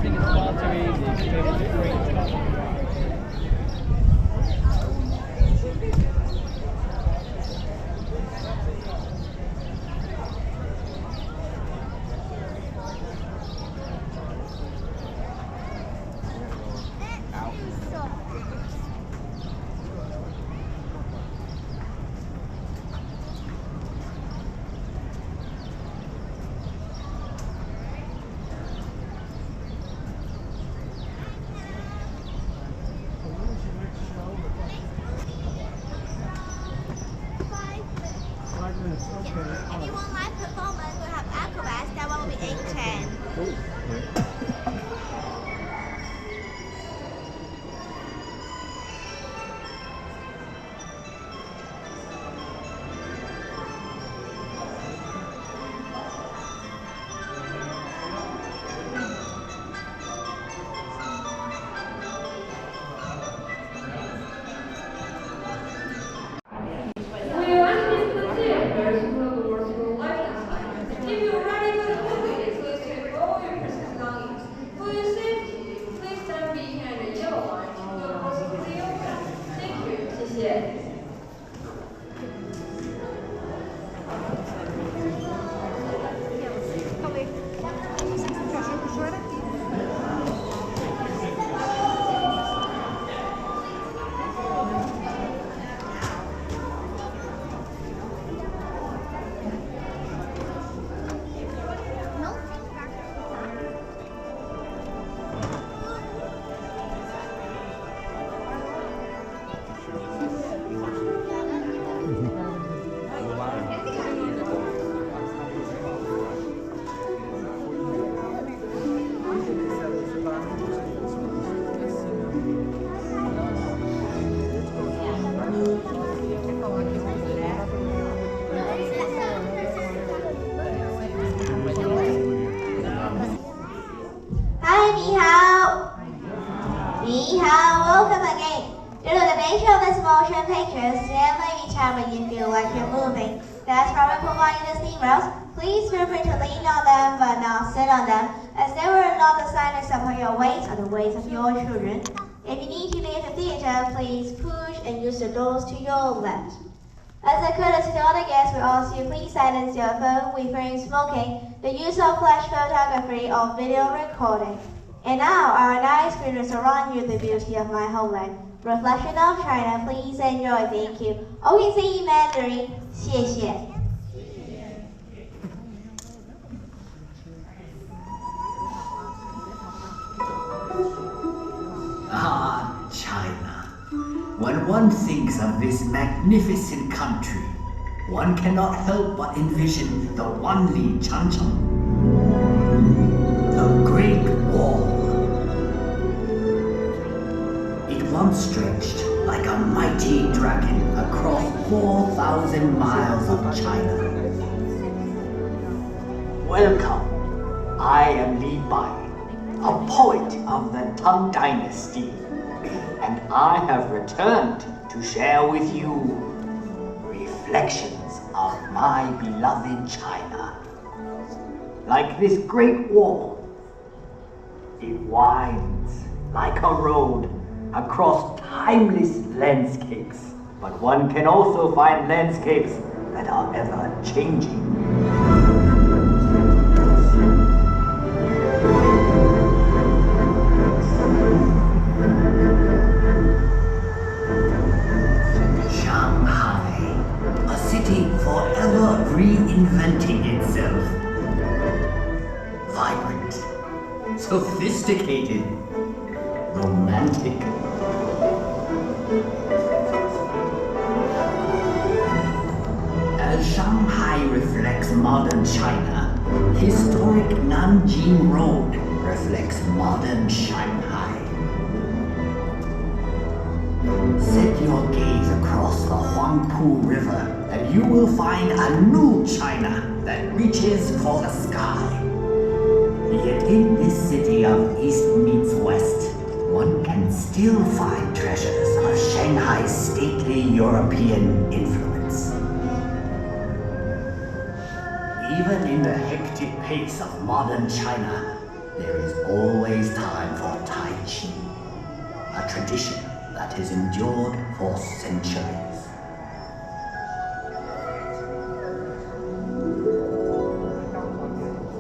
think it's far too easy to be able to create. Anyone live performance will have acrobats, that one will be 8:10. If you're ready for the movie, please take all your personal belongings. For your safety, please stand behind the yellow line. Your crossing will be open. Thank you. 谢谢。Welcome again. Due to the nature of this motion picture, stand by each time when you feel like you're moving. That's why we provide the seat rails. Please feel free to lean on them but not sit on them, as they will not designed to support your weight or the weight of your children. If you need to leave the theater, please push and use the doors to your left. As a courtesy to other guests, we ask you please silence your phone, refrain smoking, the use of flash photography or video recording. And now, our nice screen will surround you with the beauty of my homeland. Reflection of China, please enjoy. Thank you. Okay, say in Mandarin, 谢谢. Ah, China. When one thinks of this magnificent country, one cannot help but envision the Li Bai, the Great Wall. It once stretched like a mighty dragon across 4,000 miles of China. Welcome. I am Li Bai, a poet of the Tang Dynasty, and I have returned to share with you reflections of my beloved China. Like this great wall, it winds like a road across timeless landscapes, but one can also find landscapes that are ever changing. Shanghai, a city forever reinventing itself. Vibrant, sophisticated, romantic. As Shanghai reflects modern China, historic Nanjing Road reflects modern Shanghai. Set your gaze across the Huangpu River and you will find a new China that reaches for the sky. Yet in this city of East meets West, one can still find treasures of Shanghai's stately European influence. Even in the hectic pace of modern China, there is always Qi, a tradition that has endured for centuries.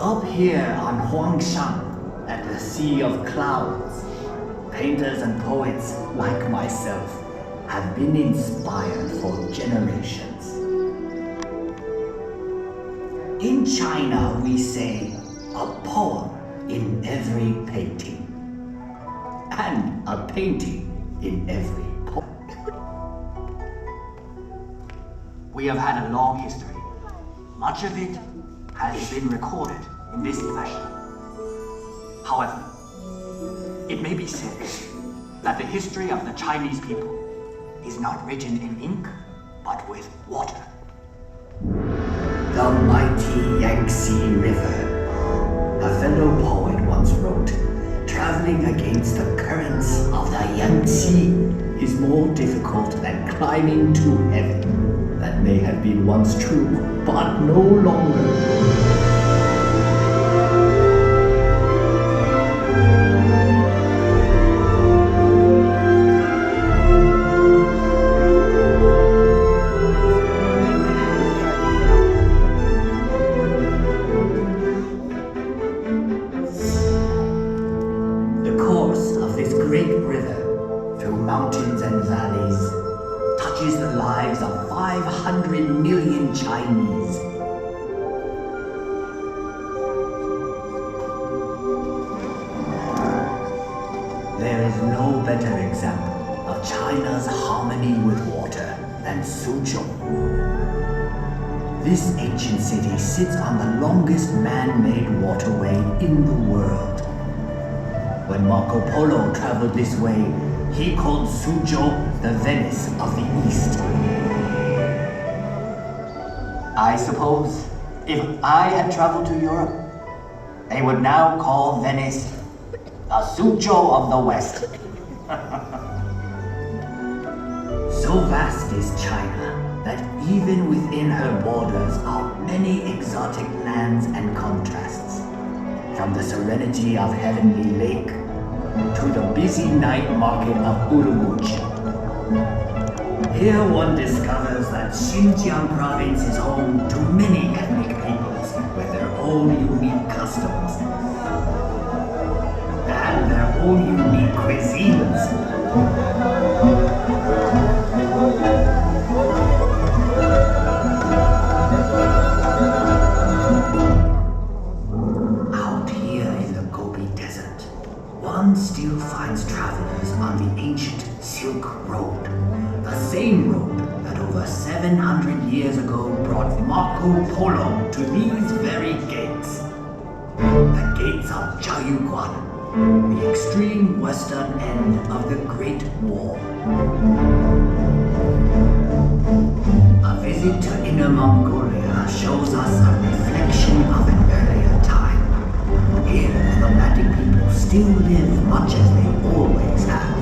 Up here on Huangshan, at the Sea of Clouds, painters and poets like myself have been inspired for generations. In China, we say a poem in every painting, and a painting in every poem. We have had a long history. Much of it has been recorded in this fashion. However, it may be said that the history of the Chinese people is not written in ink, but with water. The mighty Yangtze River. A fellow poet once wrote, traveling against the currents of the Yangtze is more difficult than climbing to heaven. That may have been once true, but no longer. Of 500 million Chinese. There is no better example of China's harmony with water than Suzhou. This ancient city sits on the longest man-made waterway in the world. When Marco Polo traveled this way, he called Suzhou the Venice of the East. I suppose if I had traveled to Europe, they would now call Venice the Suzhou of the West. So vast is China that even within her borders are many exotic lands and contrasts. From the serenity of Heavenly Lake to the busy night market of Urumqi. Here one discovers that Xinjiang province is home to many ethnic peoples with their own unique customs and their own unique cuisines. Out here in the Gobi Desert, one still finds travelers on the ancient Silk Road. The same road that over 700 years ago brought Marco Polo to these very gates. The gates of Jiayuguan, the extreme western end of the Great Wall. A visit to Inner Mongolia shows us a reflection of an earlier time. Here, the nomadic people still live much as they always have.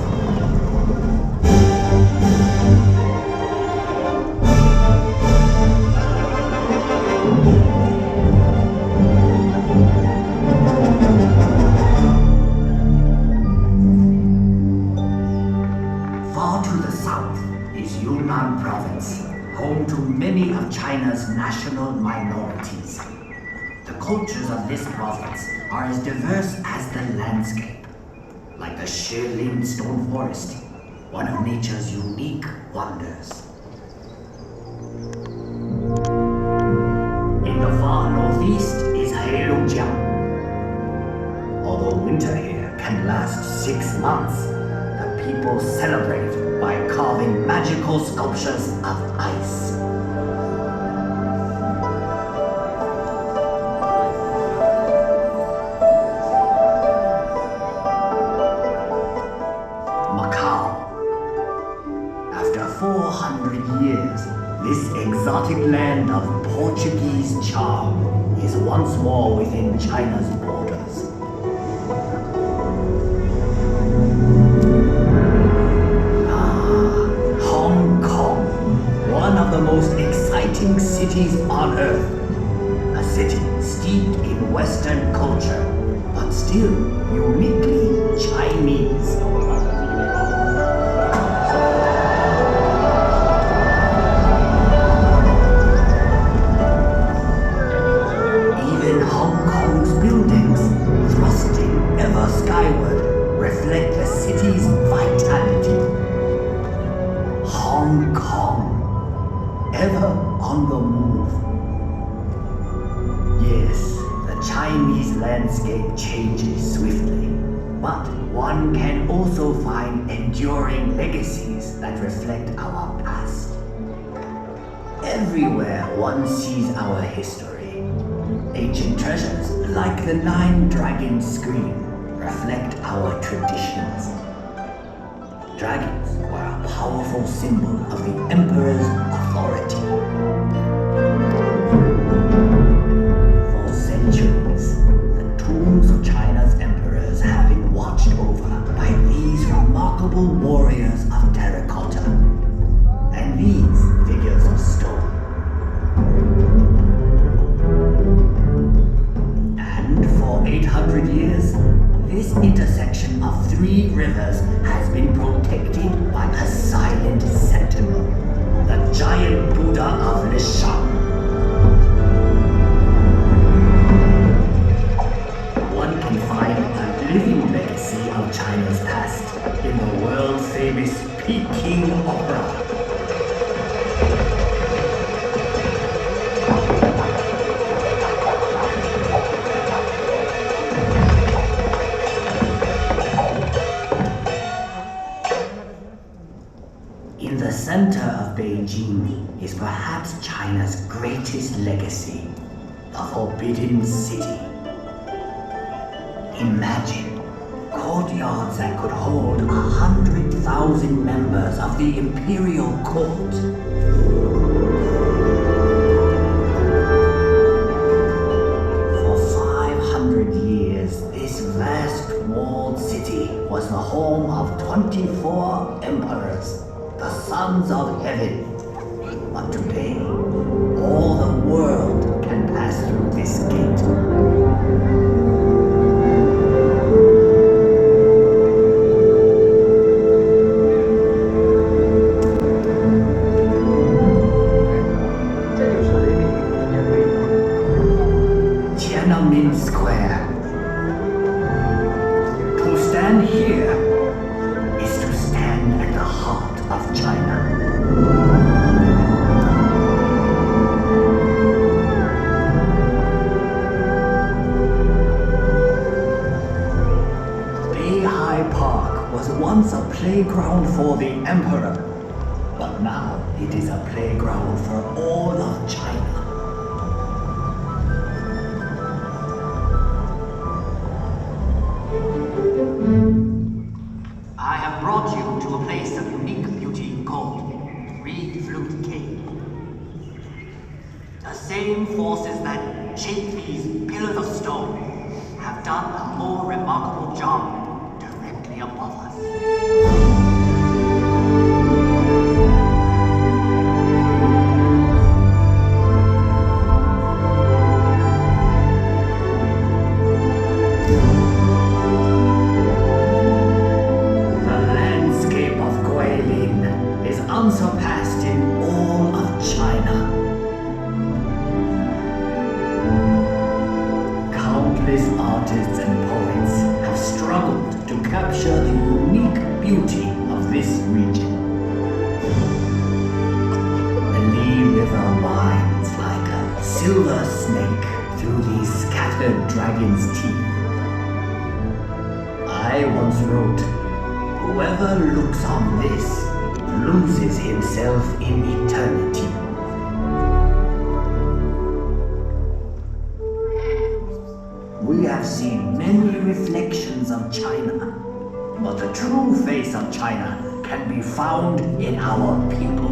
Hunan province, home to many of China's national minorities. The cultures of this province are as diverse as the landscape, like the Guilin stone forest, one of nature's unique wonders. In the far northeast is Heilongjiang. Although winter here can last 6 months, the people celebrate by carving magical sculptures of ice. Macau. After 400 years, this exotic land of Portuguese charm is once more within China's borders. One of the most exciting cities on earth. A city steeped in Western culture, but still uniquely Chinese. Even Hong Kong's buildings, thrusting ever skyward, reflect the city's vitality. Hong Kong, ever on the move. Yes, the Chinese landscape changes swiftly, but one can also find enduring legacies that reflect our past. Everywhere one sees our history. Ancient treasures like the 9 dragon screen reflect our traditions. Dragons were a powerful symbol of the emperor's authority. For centuries, the tombs of China's emperors have been watched over by these remarkable warriors of terracotta and these figures of stone. And for 800 years, this intersection of 3 rivers has been protected by a silent sentinel, the giant Buddha of Xi'an. One can find a living legacy of China's past in the world-famous Peking Opera. In the center of Beijing is perhaps China's greatest legacy, the Forbidden City. Imagine courtyards that could hold 100,000 members of the imperial court. For 500 years, this vast walled city was the home of 24 emperors, the sons of heaven. But today, all the world can pass through this gate. Tiananmen Square. To stand here is to stand at the heart of China. Beihai Park was once a playground for the emperor, but now it is a playground for all of China. I have brought you to a place of unique beauty called Reed Flute Cave. The same forces that shape these pillars of stone have done a more remarkable job directly above us. The landscape of Guilin is unsurpassed in all of China. Countless artists and poets have struggled to capture the unique beauty of this region. The Li River winds like a silver snake through these scattered dragons' teeth. I once wrote, "Whoever looks on this loses himself in eternity." We have seen many reflections of China, but the true face of China can be found in our people.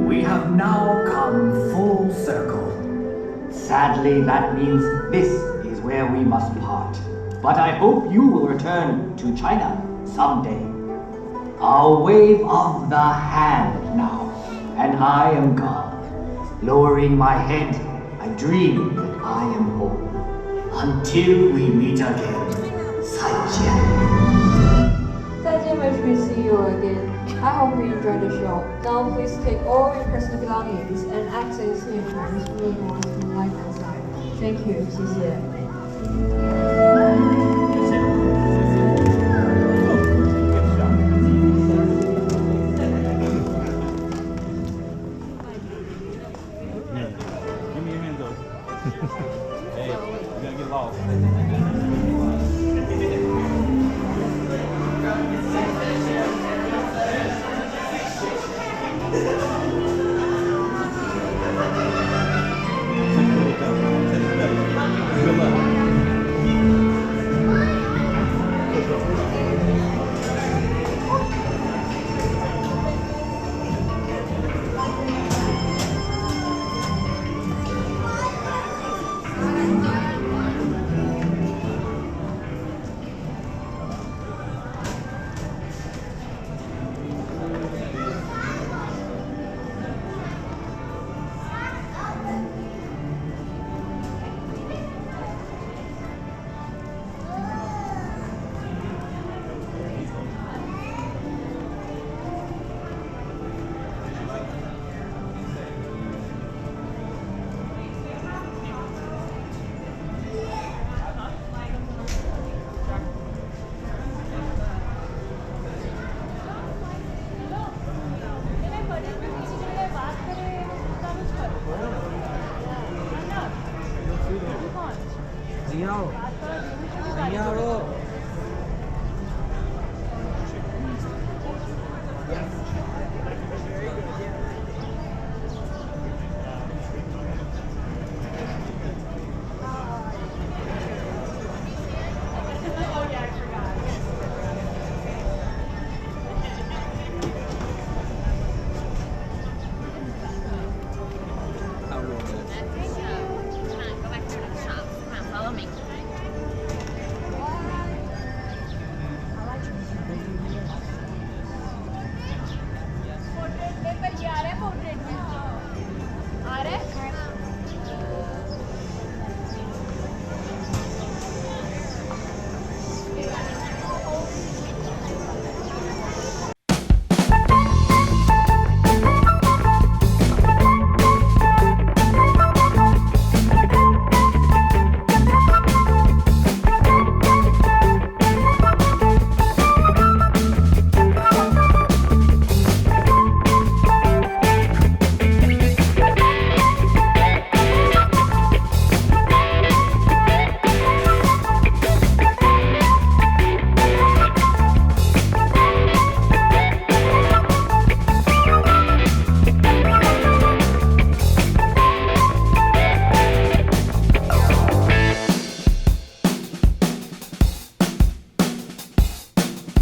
We have now come full circle. Sadly, that means this is where we must part. But I hope you will return to China someday. A wave of the hand now, and I am gone. Lowering my head, I dream that I am home. Until we meet again, 再见. 再见 which means see you again. I hope you enjoyed the show. Now please take all your personal belongings and access your friends who want to life outside. Thank you. 谢谢. Give me your hands up. Hey, you gotta get lost. Good luck. Yo.